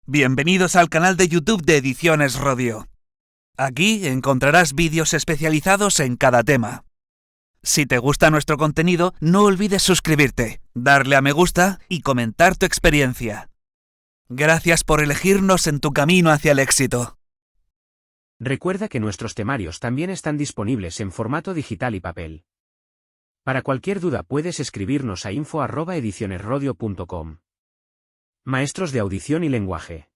Bienvenidos al canal de YouTube de Ediciones Rodio. Aquí encontrarás vídeos especializados en cada tema. Si te gusta nuestro contenido, no olvides suscribirte, darle a me gusta y comentar tu experiencia. Gracias por elegirnos en tu camino hacia el éxito. Recuerda que nuestros temarios también están disponibles en formato digital y papel. Para cualquier duda puedes escribirnos a info@edicionesrodio.com. Maestros de audición y lenguaje.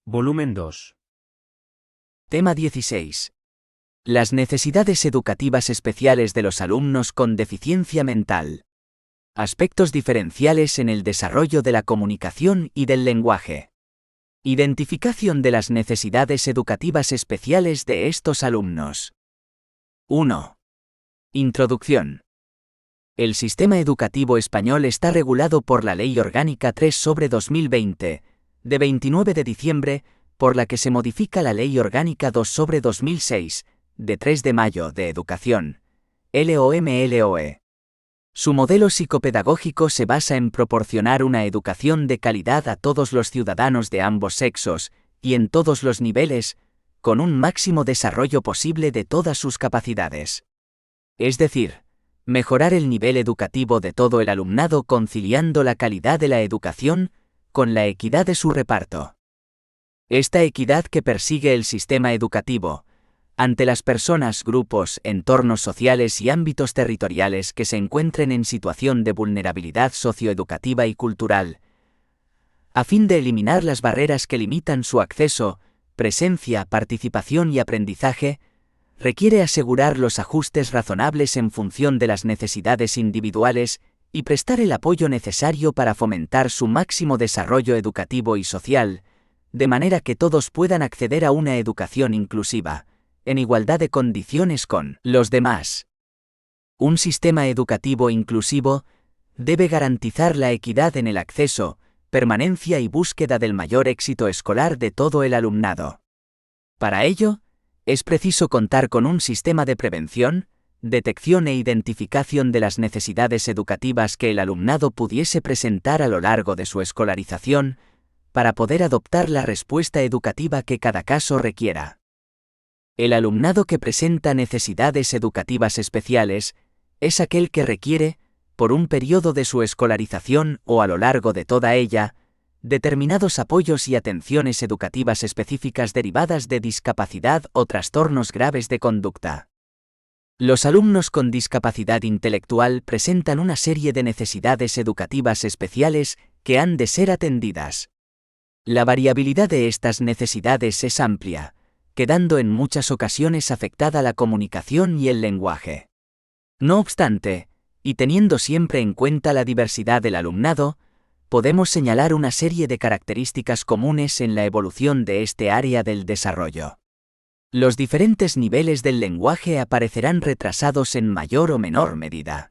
Volumen 2. Tema 16. Las necesidades educativas especiales de los alumnos con deficiencia mental. Aspectos diferenciales en el desarrollo de la comunicación y del lenguaje. Identificación de las necesidades educativas especiales de estos alumnos. 1. Introducción. El sistema educativo español está regulado por la Ley Orgánica 3/2020, de 29 de diciembre, por la que se modifica la Ley Orgánica 2/2006, de 3 de mayo, de Educación, LOMLOE. Su modelo psicopedagógico se basa en proporcionar una educación de calidad a todos los ciudadanos de ambos sexos, y en todos los niveles, con un máximo desarrollo posible de todas sus capacidades. Es decir, mejorar el nivel educativo de todo el alumnado conciliando la calidad de la educación con la equidad de su reparto. Esta equidad que persigue el sistema educativo, ante las personas, grupos, entornos sociales y ámbitos territoriales que se encuentren en situación de vulnerabilidad socioeducativa y cultural, a fin de eliminar las barreras que limitan su acceso, presencia, participación y aprendizaje, requiere asegurar los ajustes razonables en función de las necesidades individuales y prestar el apoyo necesario para fomentar su máximo desarrollo educativo y social, de manera que todos puedan acceder a una educación inclusiva, en igualdad de condiciones con los demás. Un sistema educativo inclusivo debe garantizar la equidad en el acceso, permanencia y búsqueda del mayor éxito escolar de todo el alumnado. Para ello, es preciso contar con un sistema de prevención, detección e identificación de las necesidades educativas que el alumnado pudiese presentar a lo largo de su escolarización, para poder adoptar la respuesta educativa que cada caso requiera. El alumnado que presenta necesidades educativas especiales es aquel que requiere, por un periodo de su escolarización o a lo largo de toda ella, determinados apoyos y atenciones educativas específicas derivadas de discapacidad o trastornos graves de conducta. Los alumnos con discapacidad intelectual presentan una serie de necesidades educativas especiales que han de ser atendidas. La variabilidad de estas necesidades es amplia, quedando en muchas ocasiones afectada la comunicación y el lenguaje. No obstante, y teniendo siempre en cuenta la diversidad del alumnado, podemos señalar una serie de características comunes en la evolución de este área del desarrollo. Los diferentes niveles del lenguaje aparecerán retrasados en mayor o menor medida.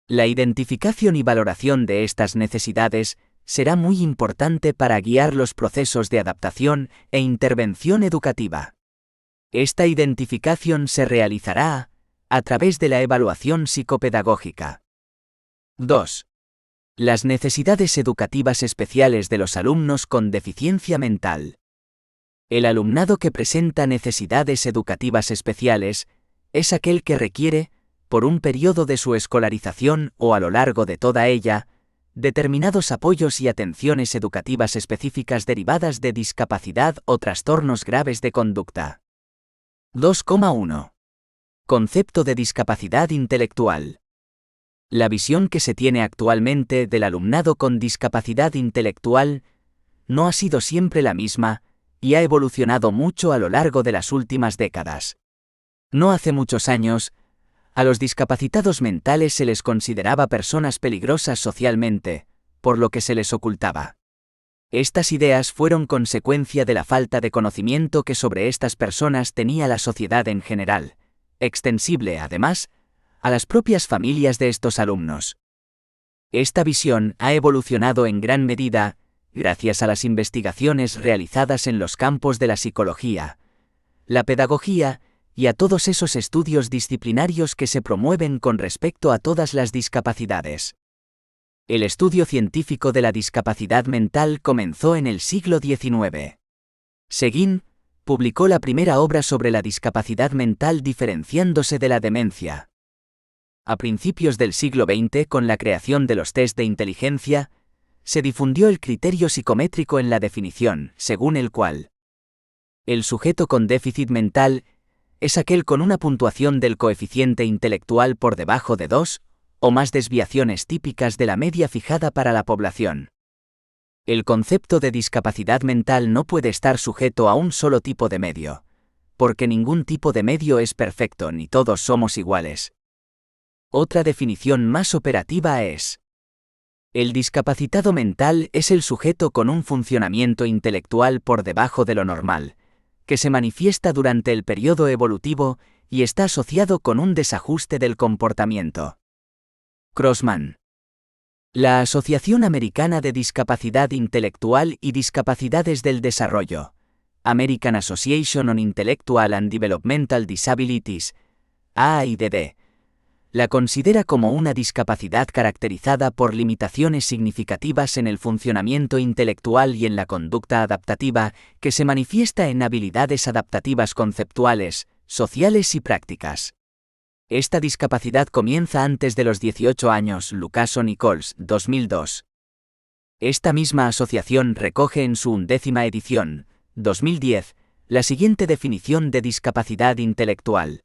La identificación y valoración de estas necesidades será muy importante para guiar los procesos de adaptación e intervención educativa. Esta identificación se realizará a través de la evaluación psicopedagógica. 2. Las necesidades educativas especiales de los alumnos con deficiencia mental. El alumnado que presenta necesidades educativas especiales es aquel que requiere, por un periodo de su escolarización o a lo largo de toda ella, determinados apoyos y atenciones educativas específicas derivadas de discapacidad o trastornos graves de conducta. 2,1. Concepto de discapacidad intelectual. La visión que se tiene actualmente del alumnado con discapacidad intelectual no ha sido siempre la misma y ha evolucionado mucho a lo largo de las últimas décadas. No hace muchos años, a los discapacitados mentales se les consideraba personas peligrosas socialmente, por lo que se les ocultaba. Estas ideas fueron consecuencia de la falta de conocimiento que sobre estas personas tenía la sociedad en general, extensible, además, a las propias familias de estos alumnos. Esta visión ha evolucionado en gran medida, gracias a las investigaciones realizadas en los campos de la psicología, la pedagogía y a todos esos estudios disciplinarios que se promueven con respecto a todas las discapacidades. El estudio científico de la discapacidad mental comenzó en el siglo XIX. Seguin publicó la primera obra sobre la discapacidad mental diferenciándose de la demencia. A principios del siglo XX, con la creación de los test de inteligencia, se difundió el criterio psicométrico en la definición, según el cual el sujeto con déficit mental es aquel con una puntuación del coeficiente intelectual por debajo de 2, o más desviaciones típicas de la media fijada para la población. El concepto de discapacidad mental no puede estar sujeto a un solo tipo de medio, porque ningún tipo de medio es perfecto ni todos somos iguales. Otra definición más operativa es: el discapacitado mental es el sujeto con un funcionamiento intelectual por debajo de lo normal, que se manifiesta durante el periodo evolutivo y está asociado con un desajuste del comportamiento. Crossman. La Asociación Americana de Discapacidad Intelectual y Discapacidades del Desarrollo, American Association on Intellectual and Developmental Disabilities, AIDD, la considera como una discapacidad caracterizada por limitaciones significativas en el funcionamiento intelectual y en la conducta adaptativa, que se manifiesta en habilidades adaptativas conceptuales, sociales y prácticas. Esta discapacidad comienza antes de los 18 años. Lucaso-Nichols, 2002. Esta misma asociación recoge en su 11ª edición, 2010, la siguiente definición de discapacidad intelectual.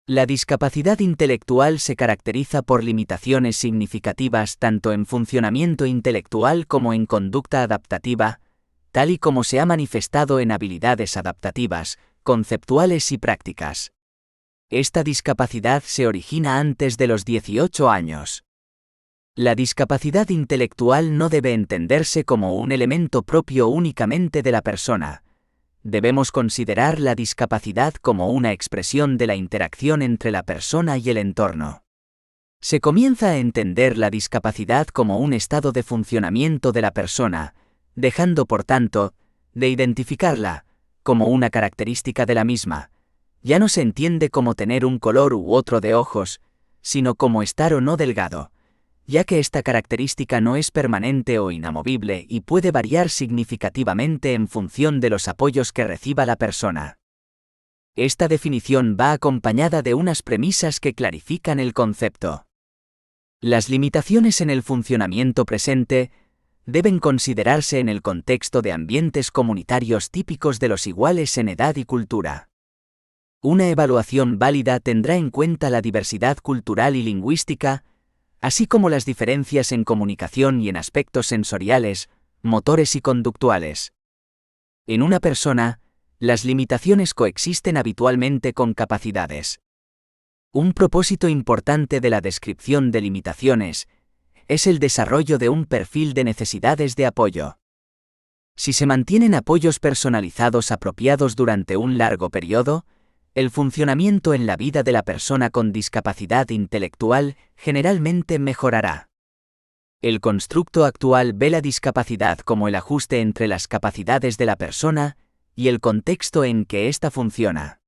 La discapacidad intelectual se caracteriza por limitaciones significativas tanto en funcionamiento intelectual como en conducta adaptativa, tal y como se ha manifestado en habilidades adaptativas, conceptuales y prácticas. Esta discapacidad se origina antes de los 18 años. La discapacidad intelectual no debe entenderse como un elemento propio únicamente de la persona. Debemos considerar la discapacidad como una expresión de la interacción entre la persona y el entorno. Se comienza a entender la discapacidad como un estado de funcionamiento de la persona, dejando por tanto, de identificarla como una característica de la misma. Ya no se entiende como tener un color u otro de ojos, sino como estar o no delgado, ya que esta característica no es permanente o inamovible y puede variar significativamente en función de los apoyos que reciba la persona. Esta definición va acompañada de unas premisas que clarifican el concepto. Las limitaciones en el funcionamiento presente deben considerarse en el contexto de ambientes comunitarios típicos de los iguales en edad y cultura. Una evaluación válida tendrá en cuenta la diversidad cultural y lingüística, así como las diferencias en comunicación y en aspectos sensoriales, motores y conductuales. En una persona, las limitaciones coexisten habitualmente con capacidades. Un propósito importante de la descripción de limitaciones es el desarrollo de un perfil de necesidades de apoyo. Si se mantienen apoyos personalizados apropiados durante un largo periodo, el funcionamiento en la vida de la persona con discapacidad intelectual generalmente mejorará. El constructo actual ve la discapacidad como el ajuste entre las capacidades de la persona y el contexto en que ésta funciona.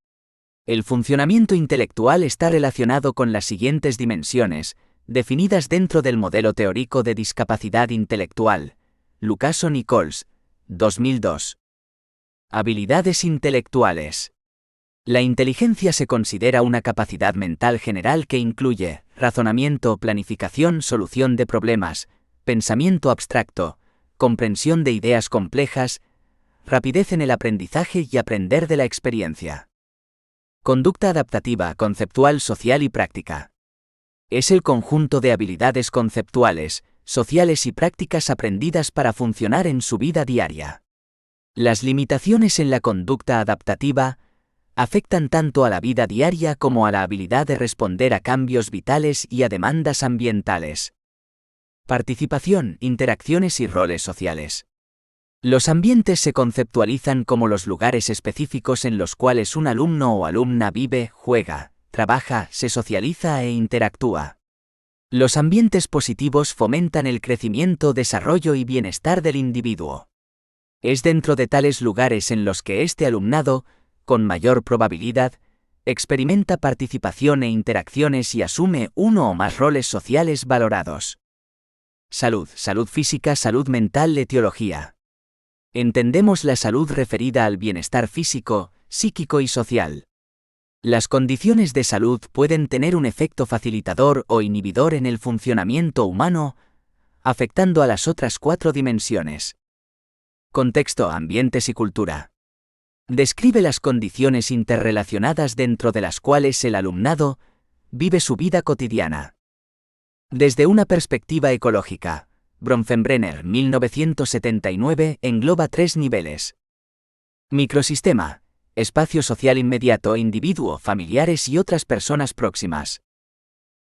El funcionamiento intelectual está relacionado con las siguientes dimensiones, definidas dentro del modelo teórico de discapacidad intelectual. Lucaso-Nichols, 2002. Habilidades intelectuales. La inteligencia se considera una capacidad mental general que incluye razonamiento, planificación, solución de problemas, pensamiento abstracto, comprensión de ideas complejas, rapidez en el aprendizaje y aprender de la experiencia. Conducta adaptativa, conceptual, social y práctica. Es el conjunto de habilidades conceptuales, sociales y prácticas aprendidas para funcionar en su vida diaria. Las limitaciones en la conducta adaptativa afectan tanto a la vida diaria como a la habilidad de responder a cambios vitales y a demandas ambientales. Participación, interacciones y roles sociales. Los ambientes se conceptualizan como los lugares específicos en los cuales un alumno o alumna vive, juega, trabaja, se socializa e interactúa. Los ambientes positivos fomentan el crecimiento, desarrollo y bienestar del individuo. Es dentro de tales lugares en los que este alumnado, con mayor probabilidad, experimenta participación e interacciones y asume uno o más roles sociales valorados. Salud, salud física, salud mental, etiología. Entendemos la salud referida al bienestar físico, psíquico y social. Las condiciones de salud pueden tener un efecto facilitador o inhibidor en el funcionamiento humano, afectando a las otras 4 dimensiones. Contexto, ambientes y cultura. Describe las condiciones interrelacionadas dentro de las cuales el alumnado vive su vida cotidiana. Desde una perspectiva ecológica, Bronfenbrenner, 1979, engloba 3 niveles. Microsistema, espacio social inmediato, individuo, familiares y otras personas próximas.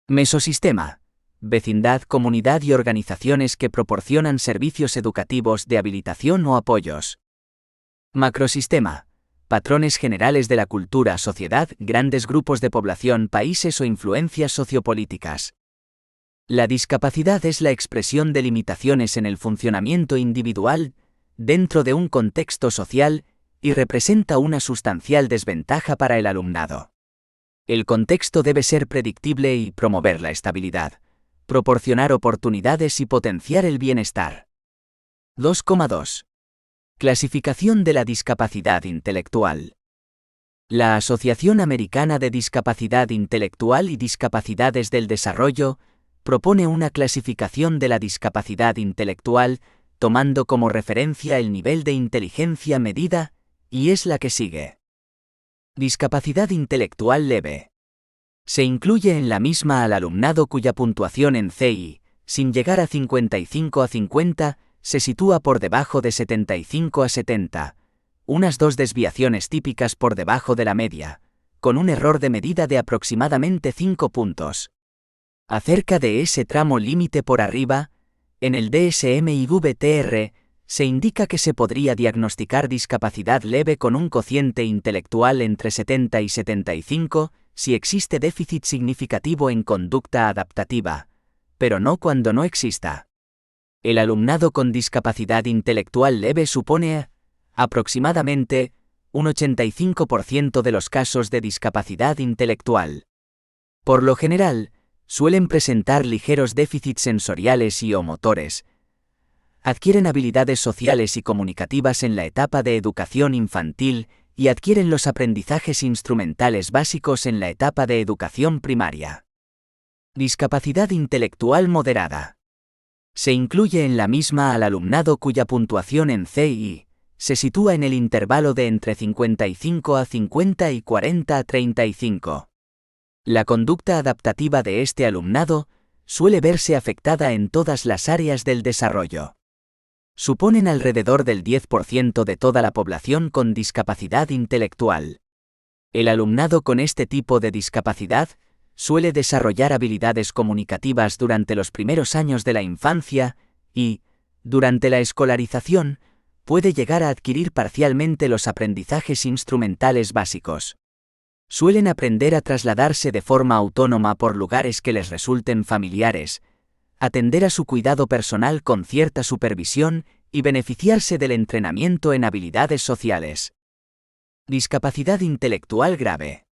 Mesosistema, vecindad, comunidad y organizaciones que proporcionan servicios educativos, de habilitación o apoyos. Macrosistema, patrones generales de la cultura, sociedad, grandes grupos de población, países o influencias sociopolíticas. La discapacidad es la expresión de limitaciones en el funcionamiento individual dentro de un contexto social y representa una sustancial desventaja para el alumnado. El contexto debe ser predictible y promover la estabilidad, proporcionar oportunidades y potenciar el bienestar. 2,2. Clasificación de la discapacidad intelectual. La Asociación Americana de Discapacidad Intelectual y Discapacidades del Desarrollo propone una clasificación de la discapacidad intelectual tomando como referencia el nivel de inteligencia medida, y es la que sigue. Discapacidad intelectual leve. Se incluye en la misma al alumnado cuya puntuación en CI, sin llegar a 55 a 50, se sitúa por debajo de 75 a 70, unas 2 desviaciones típicas por debajo de la media, con un error de medida de aproximadamente 5 puntos. Acerca de ese tramo límite por arriba, en el DSM y VTR, se indica que se podría diagnosticar discapacidad leve con un cociente intelectual entre 70 y 75, si existe déficit significativo en conducta adaptativa, pero no cuando no exista. El alumnado con discapacidad intelectual leve supone, aproximadamente, un 85% de los casos de discapacidad intelectual. Por lo general, suelen presentar ligeros déficits sensoriales y o motores. Adquieren habilidades sociales y comunicativas en la etapa de educación infantil y adquieren los aprendizajes instrumentales básicos en la etapa de educación primaria. Discapacidad intelectual moderada. Se incluye en la misma al alumnado cuya puntuación en CI se sitúa en el intervalo de entre 55 a 50 y 40 a 35. La conducta adaptativa de este alumnado suele verse afectada en todas las áreas del desarrollo. Suponen alrededor del 10% de toda la población con discapacidad intelectual. El alumnado con este tipo de discapacidad suele desarrollar habilidades comunicativas durante los primeros años de la infancia y, durante la escolarización, puede llegar a adquirir parcialmente los aprendizajes instrumentales básicos. Suelen aprender a trasladarse de forma autónoma por lugares que les resulten familiares, atender a su cuidado personal con cierta supervisión y beneficiarse del entrenamiento en habilidades sociales. Discapacidad intelectual grave.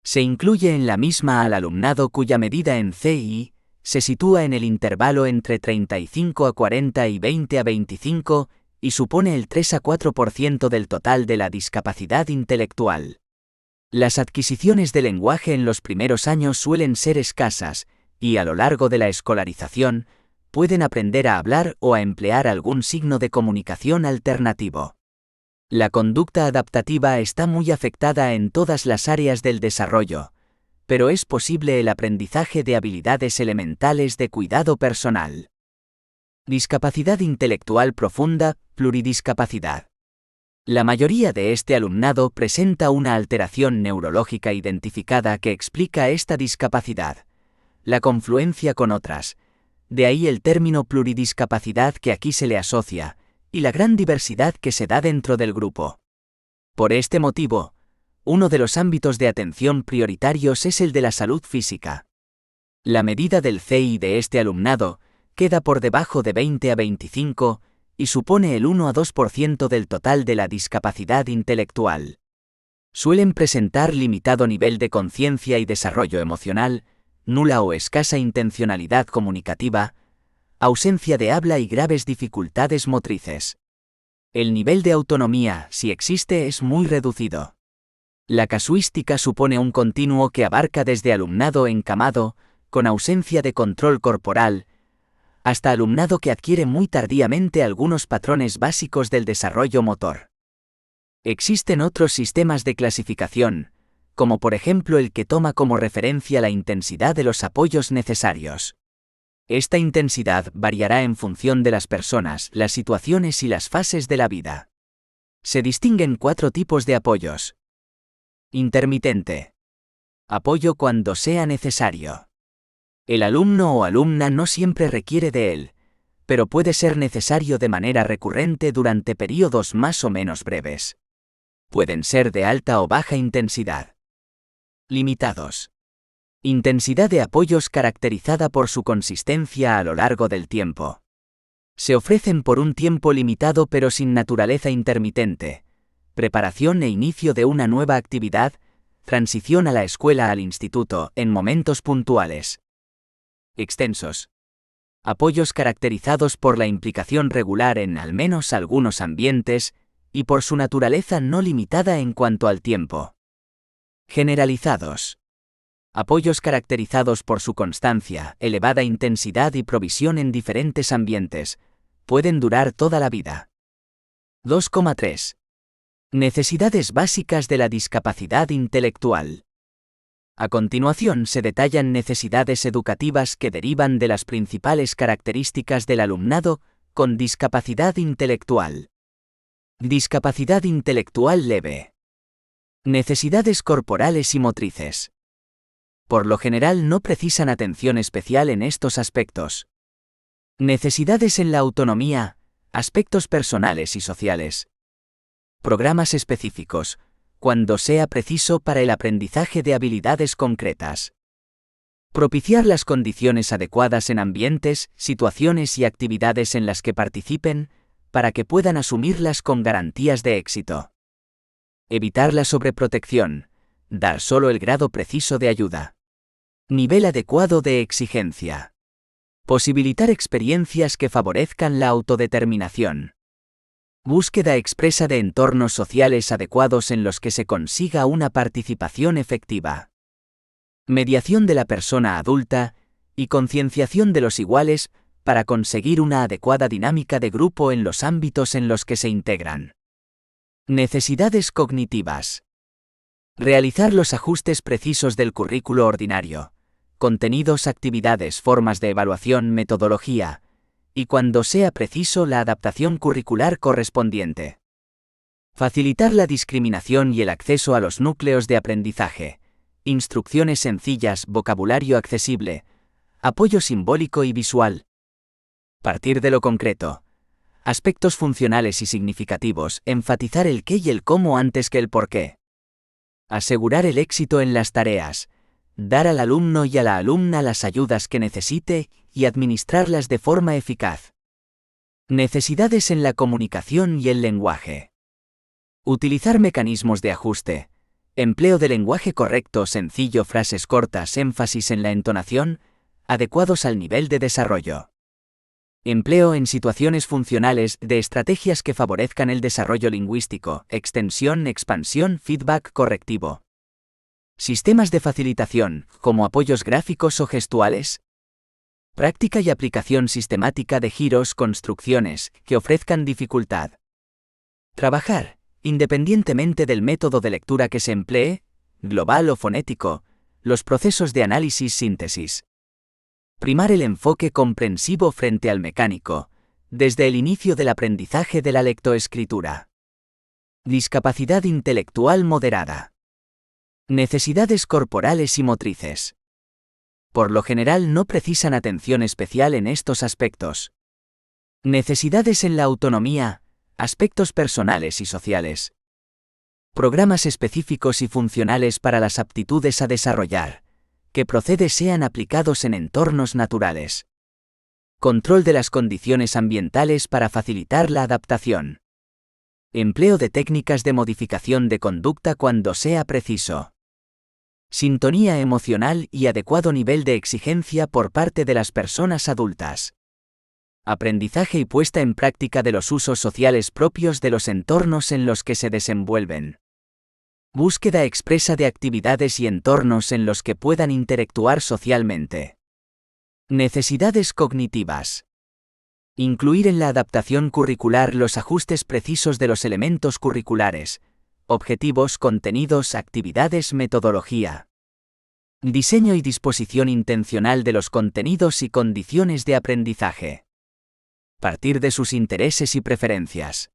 Se incluye en la misma al alumnado cuya medida en CI se sitúa en el intervalo entre 35 a 40 y 20 a 25 y supone el 3 a 4% del total de la discapacidad intelectual. Las adquisiciones de lenguaje en los primeros años suelen ser escasas, y a lo largo de la escolarización, pueden aprender a hablar o a emplear algún signo de comunicación alternativo. La conducta adaptativa está muy afectada en todas las áreas del desarrollo, pero es posible el aprendizaje de habilidades elementales de cuidado personal. Discapacidad intelectual profunda, pluridiscapacidad. La mayoría de este alumnado presenta una alteración neurológica identificada que explica esta discapacidad, la confluencia con otras, de ahí el término pluridiscapacidad que aquí se le asocia, y la gran diversidad que se da dentro del grupo. Por este motivo, uno de los ámbitos de atención prioritarios es el de la salud física. La medida del CI de este alumnado queda por debajo de 20 a 25, y supone el 1 a 2% del total de la discapacidad intelectual. Suelen presentar limitado nivel de conciencia y desarrollo emocional, nula o escasa intencionalidad comunicativa, ausencia de habla y graves dificultades motrices. El nivel de autonomía, si existe, es muy reducido. La casuística supone un continuo que abarca desde alumnado encamado, con ausencia de control corporal, hasta alumnado que adquiere muy tardíamente algunos patrones básicos del desarrollo motor. Existen otros sistemas de clasificación, como por ejemplo el que toma como referencia la intensidad de los apoyos necesarios. Esta intensidad variará en función de las personas, las situaciones y las fases de la vida. Se distinguen 4 tipos de apoyos. Intermitente. Apoyo cuando sea necesario. El alumno o alumna no siempre requiere de él, pero puede ser necesario de manera recurrente durante periodos más o menos breves. Pueden ser de alta o baja intensidad. Limitados. Intensidad de apoyos caracterizada por su consistencia a lo largo del tiempo. Se ofrecen por un tiempo limitado pero sin naturaleza intermitente. Preparación e inicio de una nueva actividad, transición a la escuela al instituto en momentos puntuales. Extensos. Apoyos caracterizados por la implicación regular en al menos algunos ambientes y por su naturaleza no limitada en cuanto al tiempo. Generalizados. Apoyos caracterizados por su constancia, elevada intensidad y provisión en diferentes ambientes. Pueden durar toda la vida. 2,3. Necesidades básicas de la discapacidad intelectual. A continuación se detallan necesidades educativas que derivan de las principales características del alumnado con discapacidad intelectual. Discapacidad intelectual leve. Necesidades corporales y motrices. Por lo general no precisan atención especial en estos aspectos. Necesidades en la autonomía, aspectos personales y sociales. Programas específicos, cuando sea preciso para el aprendizaje de habilidades concretas. Propiciar las condiciones adecuadas en ambientes, situaciones y actividades en las que participen, para que puedan asumirlas con garantías de éxito. Evitar la sobreprotección, dar solo el grado preciso de ayuda. Nivel adecuado de exigencia. Posibilitar experiencias que favorezcan la autodeterminación. Búsqueda expresa de entornos sociales adecuados en los que se consiga una participación efectiva. Mediación de la persona adulta y concienciación de los iguales para conseguir una adecuada dinámica de grupo en los ámbitos en los que se integran. Necesidades cognitivas. Realizar los ajustes precisos del currículo ordinario, contenidos, actividades, formas de evaluación, metodología, y cuando sea preciso la adaptación curricular correspondiente. Facilitar la discriminación y el acceso a los núcleos de aprendizaje, instrucciones sencillas, vocabulario accesible, apoyo simbólico y visual. Partir de lo concreto. Aspectos funcionales y significativos, enfatizar el qué y el cómo antes que el por qué. Asegurar el éxito en las tareas, dar al alumno y a la alumna las ayudas que necesite y administrarlas de forma eficaz. Necesidades en la comunicación y el lenguaje. Utilizar mecanismos de ajuste, empleo de lenguaje correcto, sencillo, frases cortas, énfasis en la entonación, adecuados al nivel de desarrollo. Empleo en situaciones funcionales de estrategias que favorezcan el desarrollo lingüístico, extensión, expansión, feedback correctivo. Sistemas de facilitación, como apoyos gráficos o gestuales. Práctica y aplicación sistemática de giros, construcciones, que ofrezcan dificultad. Trabajar, independientemente del método de lectura que se emplee, global o fonético, los procesos de análisis-síntesis. Primar el enfoque comprensivo frente al mecánico, desde el inicio del aprendizaje de la lectoescritura. Discapacidad intelectual moderada. Necesidades corporales y motrices. Por lo general no precisan atención especial en estos aspectos. Necesidades en la autonomía, aspectos personales y sociales. Programas específicos y funcionales para las aptitudes a desarrollar, que procede sean aplicados en entornos naturales. Control de las condiciones ambientales para facilitar la adaptación. Empleo de técnicas de modificación de conducta cuando sea preciso. Sintonía emocional y adecuado nivel de exigencia por parte de las personas adultas. Aprendizaje y puesta en práctica de los usos sociales propios de los entornos en los que se desenvuelven. Búsqueda expresa de actividades y entornos en los que puedan interactuar socialmente. Necesidades cognitivas. Incluir en la adaptación curricular los ajustes precisos de los elementos curriculares, objetivos, contenidos, actividades, metodología. Diseño y disposición intencional de los contenidos y condiciones de aprendizaje. Partir de sus intereses y preferencias.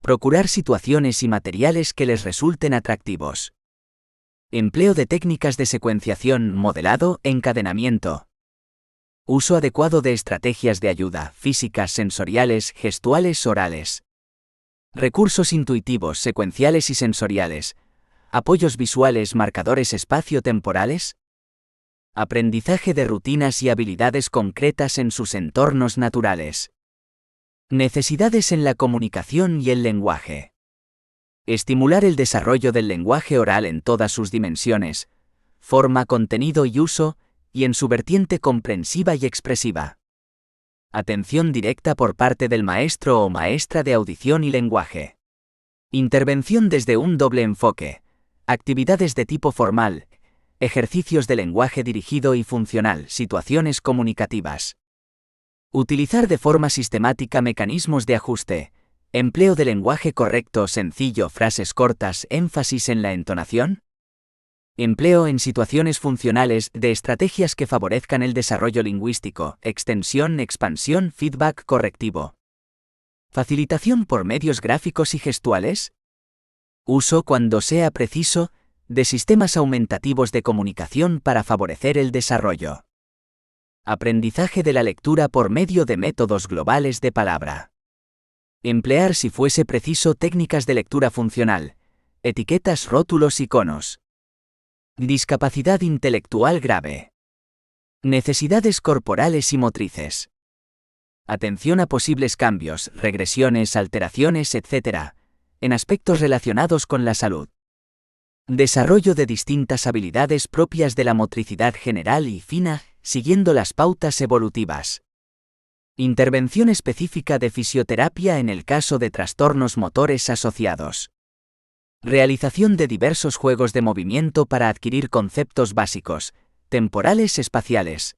Procurar situaciones y materiales que les resulten atractivos. Empleo de técnicas de secuenciación, modelado, encadenamiento. Uso adecuado de estrategias de ayuda, físicas, sensoriales, gestuales, orales. Recursos intuitivos, secuenciales y sensoriales. Apoyos visuales, marcadores espacio-temporales. Aprendizaje de rutinas y habilidades concretas en sus entornos naturales. Necesidades en la comunicación y el lenguaje. Estimular el desarrollo del lenguaje oral en todas sus dimensiones, forma, contenido y uso, y en su vertiente comprensiva y expresiva. Atención directa por parte del maestro o maestra de audición y lenguaje. Intervención desde un doble enfoque. Actividades de tipo formal, ejercicios de lenguaje dirigido y funcional, situaciones comunicativas. Utilizar de forma sistemática mecanismos de ajuste, empleo de lenguaje correcto, sencillo, frases cortas, énfasis en la entonación. Empleo en situaciones funcionales de estrategias que favorezcan el desarrollo lingüístico, extensión, expansión, feedback correctivo. Facilitación por medios gráficos y gestuales. Uso, cuando sea preciso, de sistemas aumentativos de comunicación para favorecer el desarrollo. Aprendizaje de la lectura por medio de métodos globales de palabra. Emplear, si fuese preciso, técnicas de lectura funcional, etiquetas, rótulos, iconos. Discapacidad intelectual grave. Necesidades corporales y motrices. Atención a posibles cambios, regresiones, alteraciones, etc., en aspectos relacionados con la salud. Desarrollo de distintas habilidades propias de la motricidad general y fina, siguiendo las pautas evolutivas. Intervención específica de fisioterapia en el caso de trastornos motores asociados. Realización de diversos juegos de movimiento para adquirir conceptos básicos, temporales, espaciales.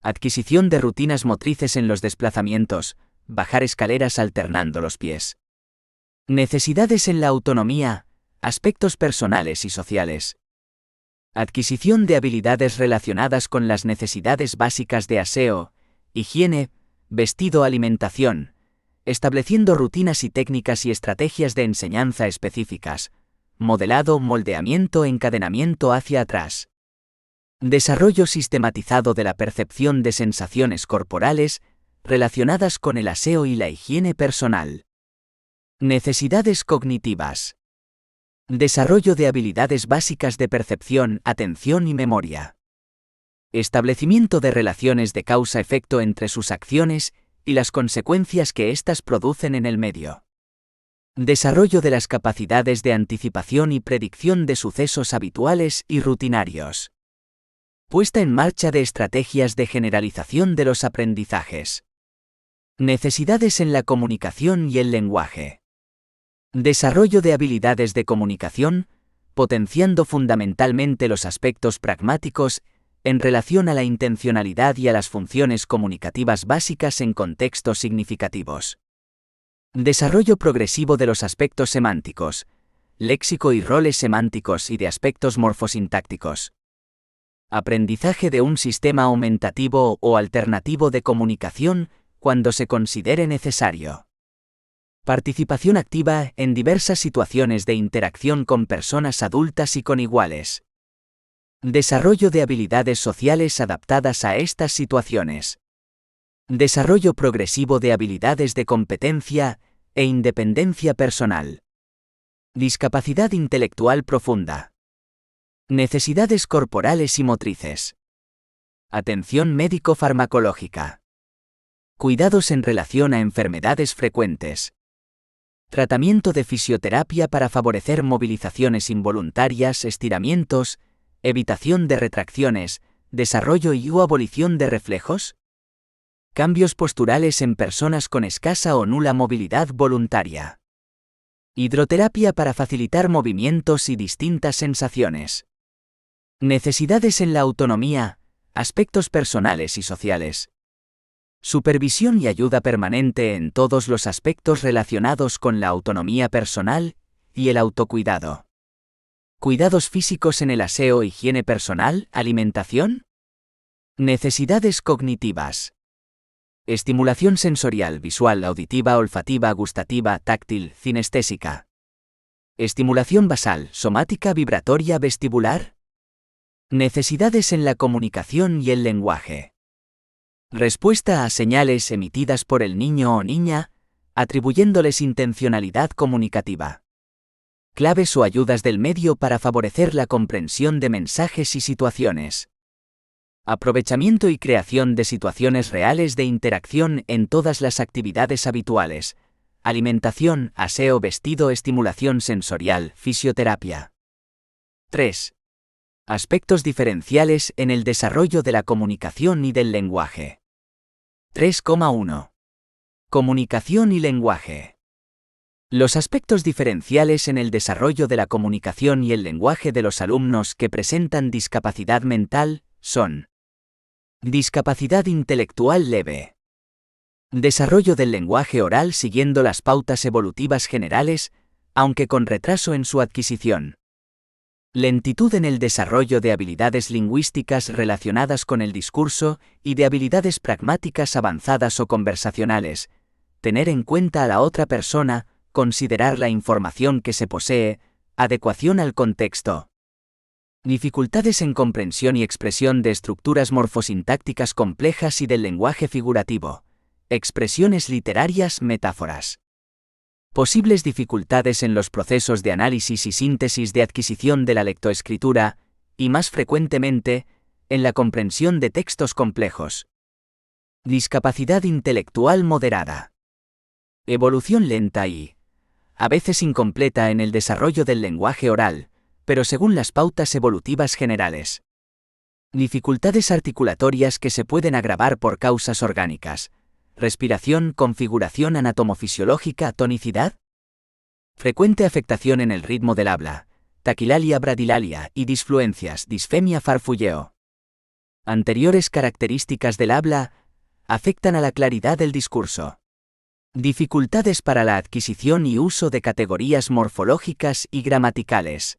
Adquisición de rutinas motrices en los desplazamientos, bajar escaleras alternando los pies. Necesidades en la autonomía, aspectos personales y sociales. Adquisición de habilidades relacionadas con las necesidades básicas de aseo, higiene, vestido, alimentación, estableciendo rutinas y técnicas y estrategias de enseñanza específicas, modelado, moldeamiento, encadenamiento hacia atrás. Desarrollo sistematizado de la percepción de sensaciones corporales relacionadas con el aseo y la higiene personal. Necesidades cognitivas. Desarrollo de habilidades básicas de percepción, atención y memoria. Establecimiento de relaciones de causa-efecto entre sus acciones y las consecuencias que éstas producen en el medio. Desarrollo de las capacidades de anticipación y predicción de sucesos habituales y rutinarios. Puesta en marcha de estrategias de generalización de los aprendizajes. Necesidades en la comunicación y el lenguaje. Desarrollo de habilidades de comunicación, potenciando fundamentalmente los aspectos pragmáticos en relación a la intencionalidad y a las funciones comunicativas básicas en contextos significativos. Desarrollo progresivo de los aspectos semánticos, léxico y roles semánticos y de aspectos morfosintácticos. Aprendizaje de un sistema aumentativo o alternativo de comunicación cuando se considere necesario. Participación activa en diversas situaciones de interacción con personas adultas y con iguales. Desarrollo de habilidades sociales adaptadas a estas situaciones. Desarrollo progresivo de habilidades de competencia e independencia personal. Discapacidad intelectual profunda. Necesidades corporales y motrices. Atención médico-farmacológica. Cuidados en relación a enfermedades frecuentes. Tratamiento de fisioterapia para favorecer movilizaciones involuntarias, estiramientos, evitación de retracciones, desarrollo y o abolición de reflejos. Cambios posturales en personas con escasa o nula movilidad voluntaria. Hidroterapia para facilitar movimientos y distintas sensaciones. Necesidades en la autonomía, aspectos personales y sociales. Supervisión y ayuda permanente en todos los aspectos relacionados con la autonomía personal y el autocuidado. Cuidados físicos en el aseo, higiene personal, alimentación. Necesidades cognitivas. Estimulación sensorial, visual, auditiva, olfativa, gustativa, táctil, cinestésica. Estimulación basal, somática, vibratoria, vestibular. Necesidades en la comunicación y el lenguaje. Respuesta a señales emitidas por el niño o niña, atribuyéndoles intencionalidad comunicativa. Claves o ayudas del medio para favorecer la comprensión de mensajes y situaciones. Aprovechamiento y creación de situaciones reales de interacción en todas las actividades habituales. Alimentación, aseo, vestido, estimulación sensorial, fisioterapia. 3. Aspectos diferenciales en el desarrollo de la comunicación y del lenguaje. 3,1. Comunicación y lenguaje. Los aspectos diferenciales en el desarrollo de la comunicación y el lenguaje de los alumnos que presentan discapacidad mental son: discapacidad intelectual leve. Desarrollo del lenguaje oral siguiendo las pautas evolutivas generales, aunque con retraso en su adquisición. Lentitud en el desarrollo de habilidades lingüísticas relacionadas con el discurso y de habilidades pragmáticas avanzadas o conversacionales. Tener en cuenta a la otra persona, considerar la información que se posee, adecuación al contexto. Dificultades en comprensión y expresión de estructuras morfosintácticas complejas y del lenguaje figurativo. Expresiones literarias, metáforas. Posibles dificultades en los procesos de análisis y síntesis de adquisición de la lectoescritura, y más frecuentemente, en la comprensión de textos complejos. Discapacidad intelectual moderada. Evolución lenta y, a veces incompleta en el desarrollo del lenguaje oral, pero según las pautas evolutivas generales. Dificultades articulatorias que se pueden agravar por causas orgánicas. Respiración, configuración anatomofisiológica, tonicidad. Frecuente afectación en el ritmo del habla, taquilalia, bradilalia y disfluencias, disfemia, farfulleo. Anteriores características del habla afectan a la claridad del discurso. Dificultades para la adquisición y uso de categorías morfológicas y gramaticales.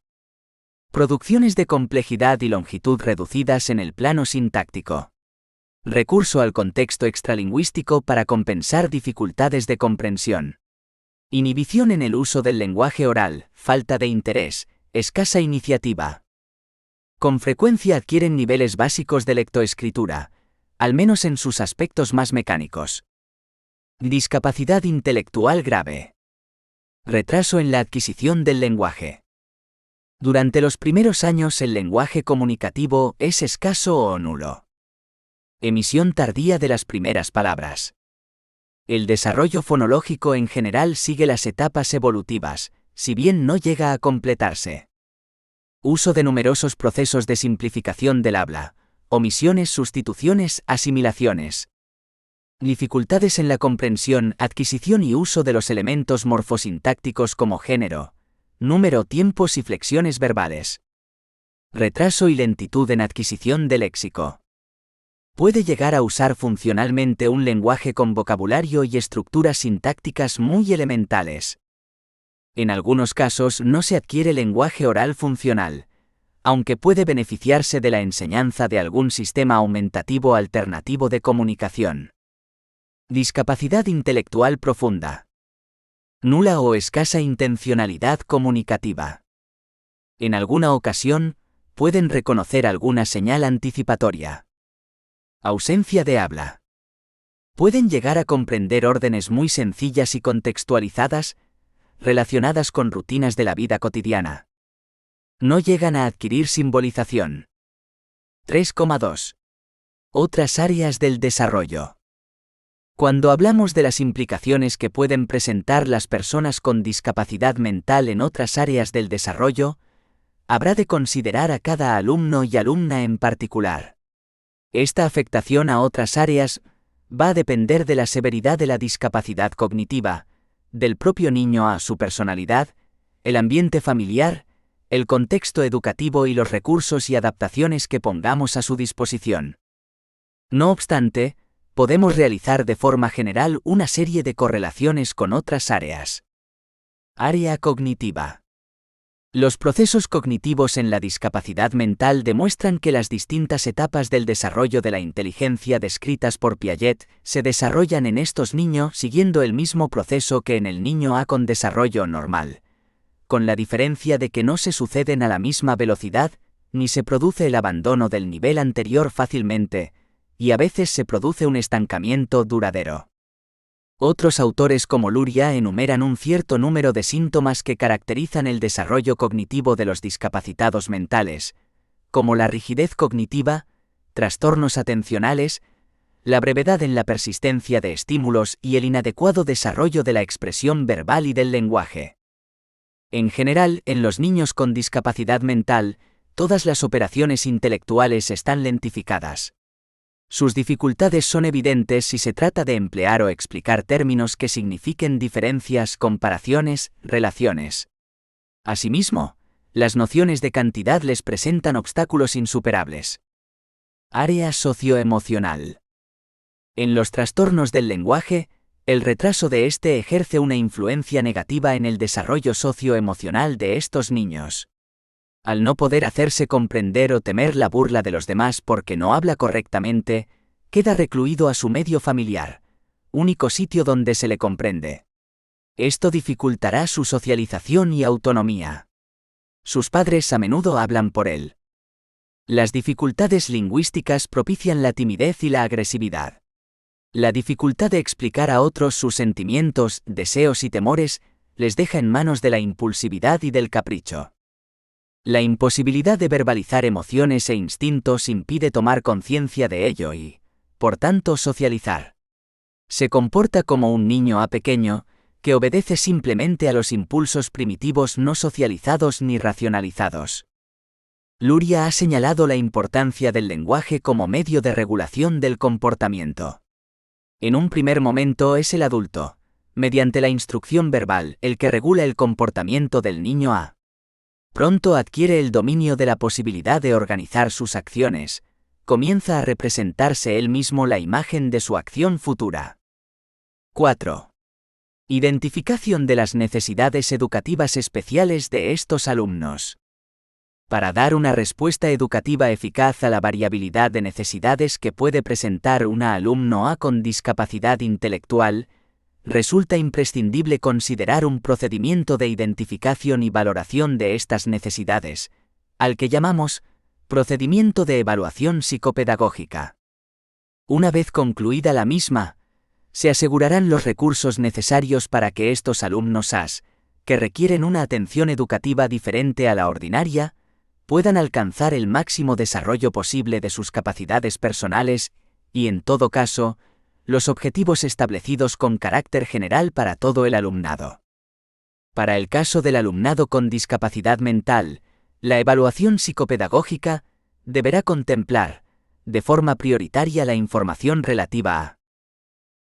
Producciones de complejidad y longitud reducidas en el plano sintáctico. Recurso al contexto extralingüístico para compensar dificultades de comprensión. Inhibición en el uso del lenguaje oral, falta de interés, escasa iniciativa. Con frecuencia adquieren niveles básicos de lectoescritura, al menos en sus aspectos más mecánicos. Discapacidad intelectual grave. Retraso en la adquisición del lenguaje. Durante los primeros años el lenguaje comunicativo es escaso o nulo. Emisión tardía de las primeras palabras. El desarrollo fonológico en general sigue las etapas evolutivas, si bien no llega a completarse. Uso de numerosos procesos de simplificación del habla, omisiones, sustituciones, asimilaciones. Dificultades en la comprensión, adquisición y uso de los elementos morfosintácticos como género, número, tiempos y flexiones verbales. Retraso y lentitud en adquisición de léxico. Puede llegar a usar funcionalmente un lenguaje con vocabulario y estructuras sintácticas muy elementales. En algunos casos no se adquiere lenguaje oral funcional, aunque puede beneficiarse de la enseñanza de algún sistema aumentativo alternativo de comunicación. Discapacidad intelectual profunda. Nula o escasa intencionalidad comunicativa. En alguna ocasión, pueden reconocer alguna señal anticipatoria. Ausencia de habla. Pueden llegar a comprender órdenes muy sencillas y contextualizadas, relacionadas con rutinas de la vida cotidiana. No llegan a adquirir simbolización. 3,2. Otras áreas del desarrollo. Cuando hablamos de las implicaciones que pueden presentar las personas con discapacidad mental en otras áreas del desarrollo, habrá de considerar a cada alumno y alumna en particular. Esta afectación a otras áreas va a depender de la severidad de la discapacidad cognitiva, del propio niño a su personalidad, el ambiente familiar, el contexto educativo y los recursos y adaptaciones que pongamos a su disposición. No obstante, podemos realizar de forma general una serie de correlaciones con otras áreas. Área cognitiva. Los procesos cognitivos en la discapacidad mental demuestran que las distintas etapas del desarrollo de la inteligencia descritas por Piaget se desarrollan en estos niños siguiendo el mismo proceso que en el niño A con desarrollo normal, con la diferencia de que no se suceden a la misma velocidad, ni se produce el abandono del nivel anterior fácilmente, y a veces se produce un estancamiento duradero. Otros autores como Luria enumeran un cierto número de síntomas que caracterizan el desarrollo cognitivo de los discapacitados mentales, como la rigidez cognitiva, trastornos atencionales, la brevedad en la persistencia de estímulos y el inadecuado desarrollo de la expresión verbal y del lenguaje. En general, en los niños con discapacidad mental, todas las operaciones intelectuales están lentificadas. Sus dificultades son evidentes si se trata de emplear o explicar términos que signifiquen diferencias, comparaciones, relaciones. Asimismo, las nociones de cantidad les presentan obstáculos insuperables. Área socioemocional. En los trastornos del lenguaje, el retraso de este ejerce una influencia negativa en el desarrollo socioemocional de estos niños. Al no poder hacerse comprender o temer la burla de los demás porque no habla correctamente, queda recluido a su medio familiar, único sitio donde se le comprende. Esto dificultará su socialización y autonomía. Sus padres a menudo hablan por él. Las dificultades lingüísticas propician la timidez y la agresividad. La dificultad de explicar a otros sus sentimientos, deseos y temores les deja en manos de la impulsividad y del capricho. La imposibilidad de verbalizar emociones e instintos impide tomar conciencia de ello y, por tanto, socializar. Se comporta como un niño A pequeño, que obedece simplemente a los impulsos primitivos no socializados ni racionalizados. Luria ha señalado la importancia del lenguaje como medio de regulación del comportamiento. En un primer momento es el adulto, mediante la instrucción verbal, el que regula el comportamiento del niño A. Pronto adquiere el dominio de la posibilidad de organizar sus acciones, comienza a representarse él mismo la imagen de su acción futura. 4. Identificación de las necesidades educativas especiales de estos alumnos. Para dar una respuesta educativa eficaz a la variabilidad de necesidades que puede presentar un alumno A con discapacidad intelectual, resulta imprescindible considerar un procedimiento de identificación y valoración de estas necesidades, al que llamamos procedimiento de evaluación psicopedagógica. Una vez concluida la misma, se asegurarán los recursos necesarios para que estos alumnos AS, que requieren una atención educativa diferente a la ordinaria, puedan alcanzar el máximo desarrollo posible de sus capacidades personales y, en todo caso, los objetivos establecidos con carácter general para todo el alumnado. Para el caso del alumnado con discapacidad mental, la evaluación psicopedagógica deberá contemplar, de forma prioritaria, la información relativa a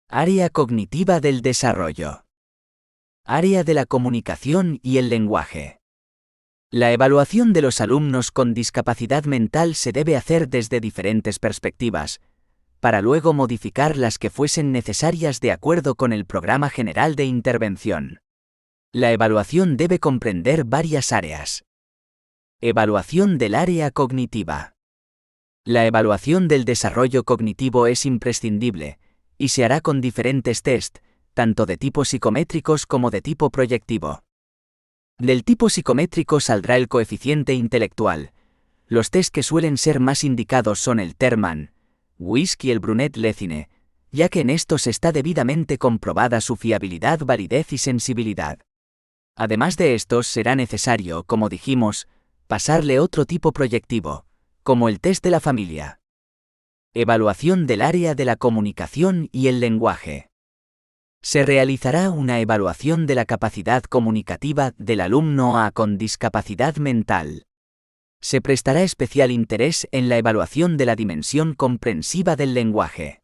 área cognitiva del desarrollo, área de la comunicación y el lenguaje. La evaluación de los alumnos con discapacidad mental se debe hacer desde diferentes perspectivas, para luego modificar las que fuesen necesarias de acuerdo con el programa general de intervención. La evaluación debe comprender varias áreas. Evaluación del área cognitiva. La evaluación del desarrollo cognitivo es imprescindible, y se hará con diferentes test, tanto de tipo psicométricos como de tipo proyectivo. Del tipo psicométrico saldrá el coeficiente intelectual. Los test que suelen ser más indicados son el Terman, WISC y el Brunet-Lezine, ya que en estos está debidamente comprobada su fiabilidad, validez y sensibilidad. Además de estos, será necesario, como dijimos, pasarle otro tipo proyectivo, como el test de la familia. Evaluación del área de la comunicación y el lenguaje. Se realizará una evaluación de la capacidad comunicativa del alumno A con discapacidad mental. Se prestará especial interés en la evaluación de la dimensión comprensiva del lenguaje.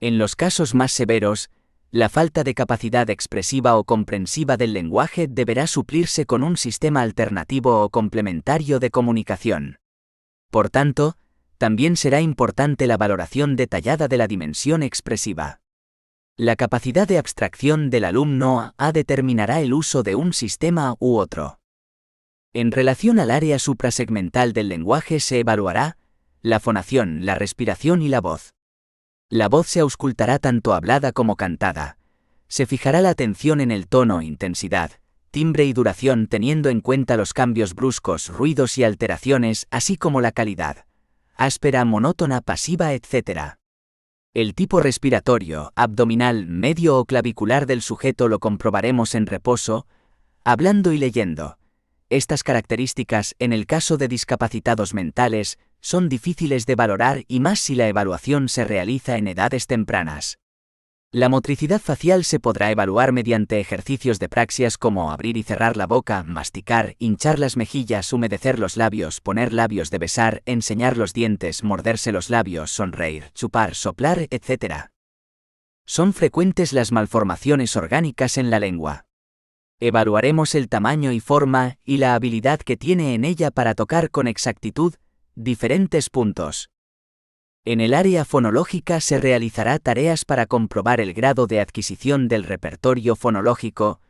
En los casos más severos, la falta de capacidad expresiva o comprensiva del lenguaje deberá suplirse con un sistema alternativo o complementario de comunicación. Por tanto, también será importante la valoración detallada de la dimensión expresiva. La capacidad de abstracción del alumno determinará el uso de un sistema u otro. En relación al área suprasegmental del lenguaje se evaluará la fonación, la respiración y la voz. La voz se auscultará tanto hablada como cantada. Se fijará la atención en el tono, intensidad, timbre y duración teniendo en cuenta los cambios bruscos, ruidos y alteraciones, así como la calidad, áspera, monótona, pasiva, etc. El tipo respiratorio, abdominal, medio o clavicular del sujeto lo comprobaremos en reposo, hablando y leyendo. Estas características, en el caso de discapacitados mentales, son difíciles de valorar y más si la evaluación se realiza en edades tempranas. La motricidad facial se podrá evaluar mediante ejercicios de praxias como abrir y cerrar la boca, masticar, hinchar las mejillas, humedecer los labios, poner labios de besar, enseñar los dientes, morderse los labios, sonreír, chupar, soplar, etc. Son frecuentes las malformaciones orgánicas en la lengua. Evaluaremos el tamaño y forma y la habilidad que tiene en ella para tocar con exactitud diferentes puntos. En el área fonológica se realizará tareas para comprobar el grado de adquisición del repertorio fonológico,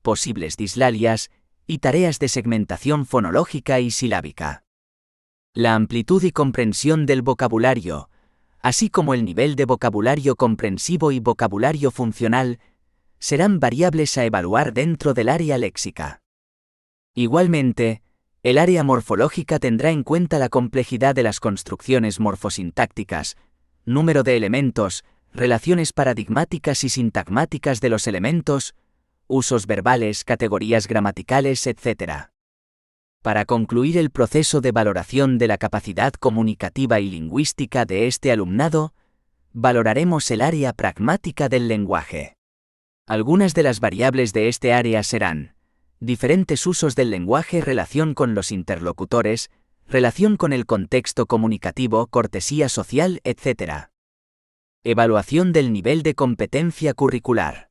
posibles dislalias y tareas de segmentación fonológica y silábica. La amplitud y comprensión del vocabulario, así como el nivel de vocabulario comprensivo y vocabulario funcional, serán variables a evaluar dentro del área léxica. Igualmente, el área morfológica tendrá en cuenta la complejidad de las construcciones morfosintácticas, número de elementos, relaciones paradigmáticas y sintagmáticas de los elementos, usos verbales, categorías gramaticales, etc. Para concluir el proceso de valoración de la capacidad comunicativa y lingüística de este alumnado, valoraremos el área pragmática del lenguaje. Algunas de las variables de este área serán diferentes usos del lenguaje, relación con los interlocutores, relación con el contexto comunicativo, cortesía social, etc. Evaluación del nivel de competencia curricular.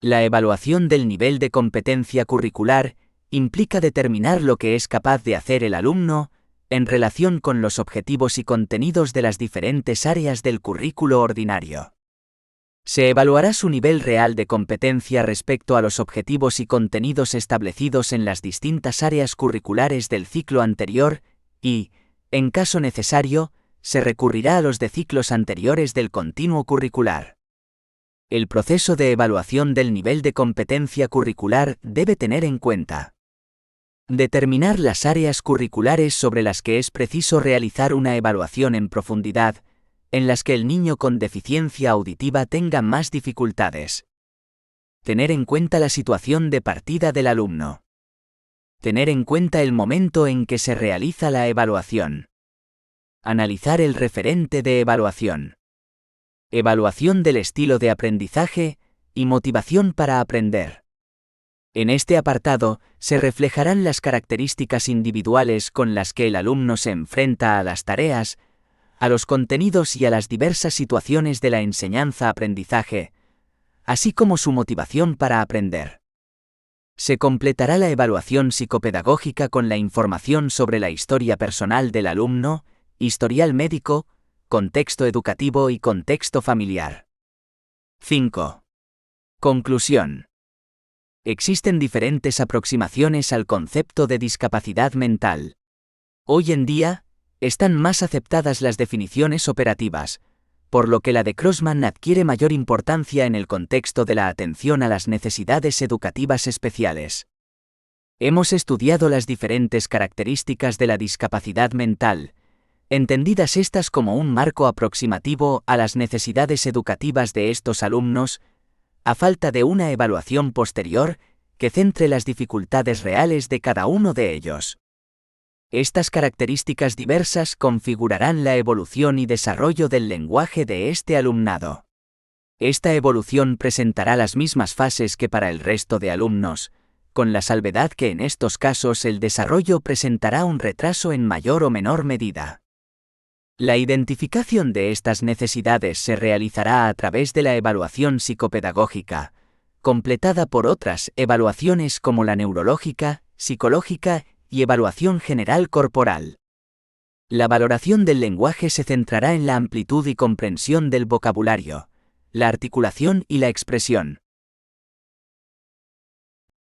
La evaluación del nivel de competencia curricular implica determinar lo que es capaz de hacer el alumno en relación con los objetivos y contenidos de las diferentes áreas del currículo ordinario. Se evaluará su nivel real de competencia respecto a los objetivos y contenidos establecidos en las distintas áreas curriculares del ciclo anterior y, en caso necesario, se recurrirá a los de ciclos anteriores del continuo curricular. El proceso de evaluación del nivel de competencia curricular debe tener en cuenta determinar las áreas curriculares sobre las que es preciso realizar una evaluación en profundidad, en las que el niño con deficiencia auditiva tenga más dificultades. Tener en cuenta la situación de partida del alumno. Tener en cuenta el momento en que se realiza la evaluación. Analizar el referente de evaluación. Evaluación del estilo de aprendizaje y motivación para aprender. En este apartado se reflejarán las características individuales con las que el alumno se enfrenta a las tareas, a los contenidos y a las diversas situaciones de la enseñanza-aprendizaje, así como su motivación para aprender. Se completará la evaluación psicopedagógica con la información sobre la historia personal del alumno, historial médico, contexto educativo y contexto familiar. 5. Conclusión. Existen diferentes aproximaciones al concepto de discapacidad mental. Hoy en día, están más aceptadas las definiciones operativas, por lo que la de Crossman adquiere mayor importancia en el contexto de la atención a las necesidades educativas especiales. Hemos estudiado las diferentes características de la discapacidad mental, entendidas estas como un marco aproximativo a las necesidades educativas de estos alumnos, a falta de una evaluación posterior que centre las dificultades reales de cada uno de ellos. Estas características diversas configurarán la evolución y desarrollo del lenguaje de este alumnado. Esta evolución presentará las mismas fases que para el resto de alumnos, con la salvedad que en estos casos el desarrollo presentará un retraso en mayor o menor medida. La identificación de estas necesidades se realizará a través de la evaluación psicopedagógica, completada por otras evaluaciones como la neurológica, psicológica y evaluación general corporal. La valoración del lenguaje se centrará en la amplitud y comprensión del vocabulario, la articulación y la expresión.